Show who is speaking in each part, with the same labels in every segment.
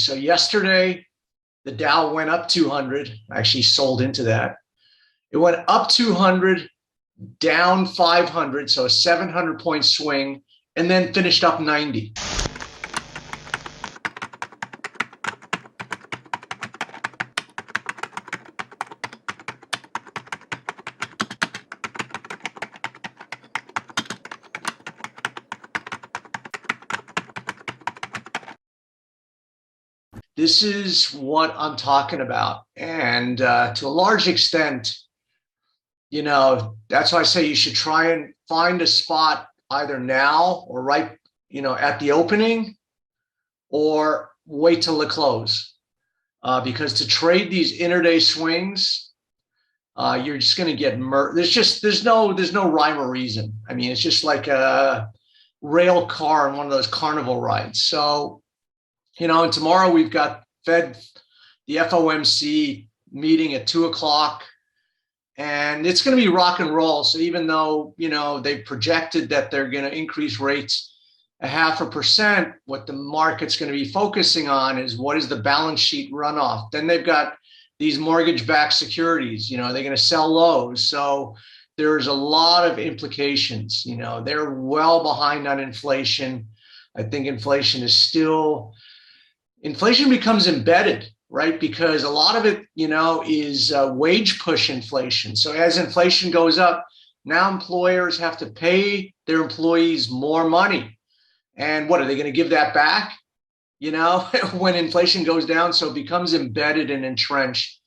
Speaker 1: So yesterday, the Dow went up 200. I actually sold into that. It went up 200, down 500, so a 700-point swing, and then finished up 90. This is what I'm talking about. And to a large extent, that's why I say you should try and find a spot either now or right, at the opening, or wait till the close. Because to trade these intraday swings, you're just going to get there's no rhyme or reason. I mean, it's just like a rail car on one of those carnival rides. So, and tomorrow we've got the FOMC meeting at 2:00. And it's going to be rock and roll. So even though, they've projected that they're going to increase rates 0.5%, what the market's going to be focusing on is what is the balance sheet runoff. Then they've got these mortgage-backed securities, they're going to sell those. So there's a lot of implications. They're well behind on inflation. I think inflation becomes embedded, right? Because a lot of it, is wage push inflation. So as inflation goes up, now employers have to pay their employees more money. And what are they going to give that back? When inflation goes down, so it becomes embedded and entrenched.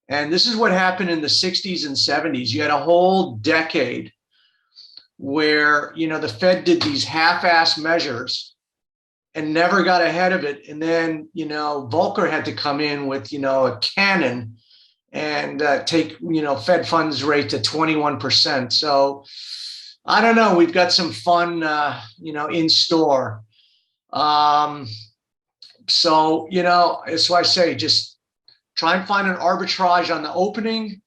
Speaker 1: And this is what happened in the 60s and 70s. You had a whole decade where, the Fed did these half-ass measures and never got ahead of it. And then, Volcker had to come in with, a cannon and take, Fed funds rate to 21%. So I don't know. We've got some fun, in store. So, that's why I say just try and find an arbitrage on the opening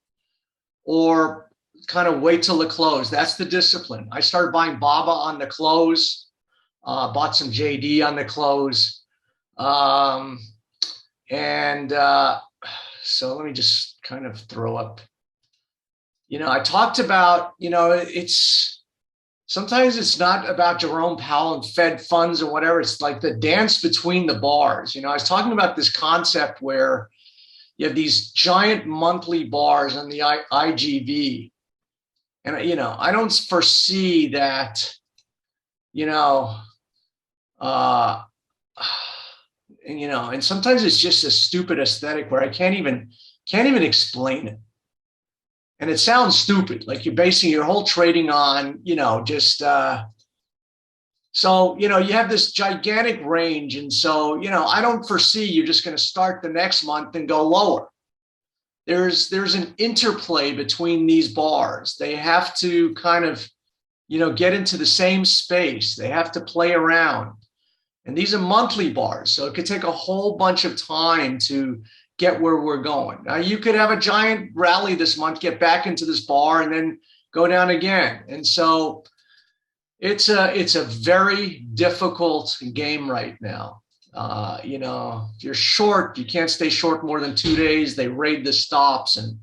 Speaker 1: or kind of wait till the close. That's the discipline. I started buying BABA on the close. Bought some JD on the close. So let me just kind of throw up. I talked about, sometimes it's not about Jerome Powell and Fed funds or whatever. It's like the dance between the bars. I was talking about this concept where you have these giant monthly bars on the IGV. And, I don't foresee that, and sometimes it's just a stupid aesthetic where I can't even explain it. And it sounds stupid, like you're basing your whole trading on, so, you have this gigantic range. And so, I don't foresee you're just going to start the next month and go lower. There's an interplay between these bars. They have to kind of, get into the same space. They have to play around. And these are monthly bars. So it could take a whole bunch of time to get where we're going. Now, you could have a giant rally this month, get back into this bar, and then go down again. And so it's a very difficult game right now. If you're short, you can't stay short more than 2 days. They raid the stops. And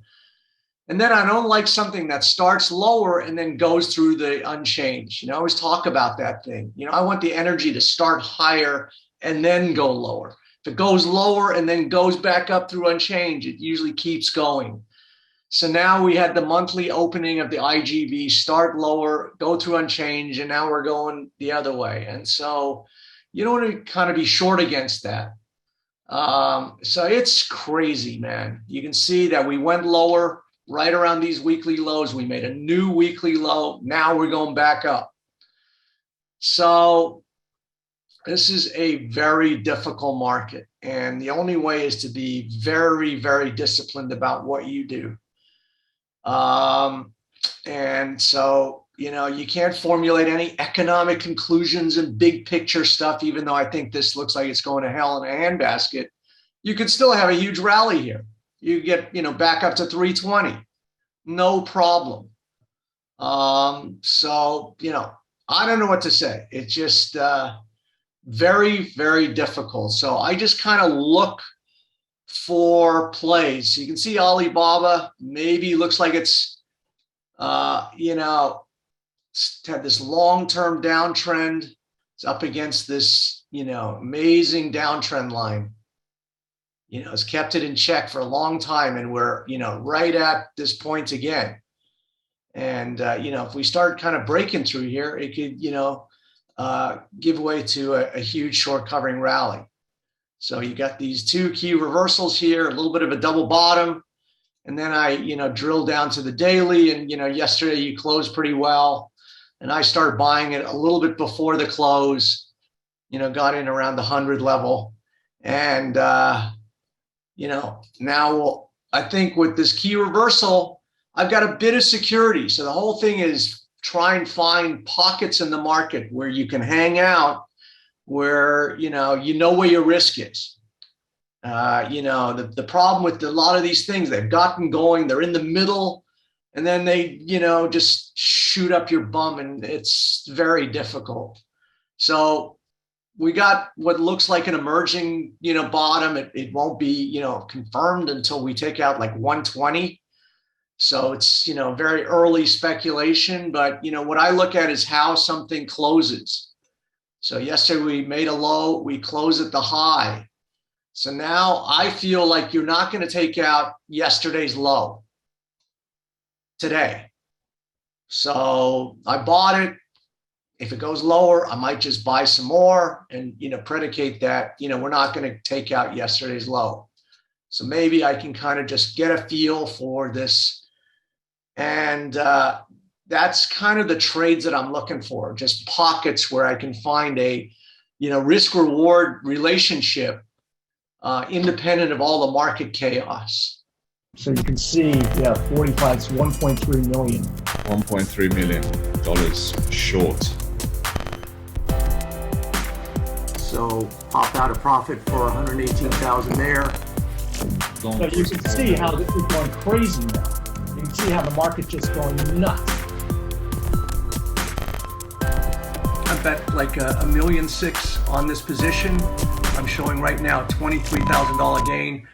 Speaker 1: then I don't like something that starts lower and then goes through the unchanged. I always talk about that thing. I want the energy to start higher and then go lower. If it goes lower and then goes back up through unchanged, it usually keeps going. So now we had the monthly opening of the IGV start lower, go through unchanged, and now we're going the other way. And so you don't want to kind of be short against that. So it's crazy, man. You can see that we went lower right around these weekly lows. We made a new weekly low. Now we're going back up. So this is a very difficult market. And the only way is to be very, very disciplined about what you do. And so, you can't formulate any economic conclusions and big picture stuff, even though I think this looks like it's going to hell in a handbasket. You could still have a huge rally here. You get, back up to 320, no problem. So, I don't know what to say. It's just, very, very difficult. So I just kind of look for plays. So you can see Alibaba maybe looks like it's, you know, had this long-term downtrend. It's up against this, you know, amazing downtrend line. You know, it's kept it in check for a long time, and we're, you know, right at this point again. And, you know, if we start kind of breaking through here, it could, you know, give way to a huge short covering rally. So you got these two key reversals here, a little bit of a double bottom. And then I, you know, drill down to the daily, and, you know, yesterday you closed pretty well. And I started buying it a little bit before the close, you know, got in around the 100 level. And, you know, now I think with this key reversal, I've got a bit of security. So the whole thing is try and find pockets in the market where you can hang out, where, you know where your risk is. You know, the problem with a lot of these things, they've gotten going, they're in the middle, and then they, you know, just shoot up your bum, and it's very difficult. So we got what looks like an emerging, you know, bottom. It won't be, you know, confirmed until we take out like 120. So it's, you know, very early speculation, but, you know, what I look at is how something closes. So yesterday we made a low, we close at the high. So now I feel like you're not going to take out yesterday's low today. So I bought it. If it goes lower, I might just buy some more and, you know, predicate that, you know, we're not going to take out yesterday's low. So maybe I can kind of just get a feel for this. And that's kind of the trades that I'm looking for, just pockets where I can find a, you know, risk reward relationship independent of all the market chaos.
Speaker 2: So you can see, yeah, 45 is 1.3 million.
Speaker 3: $1.3 million short.
Speaker 1: So pop out a profit for 118,000 there.
Speaker 2: So you can see how this is going crazy now. You can see how the market's just going nuts.
Speaker 1: I bet like $1.6 million on this position. I'm showing right now $23,000 gain.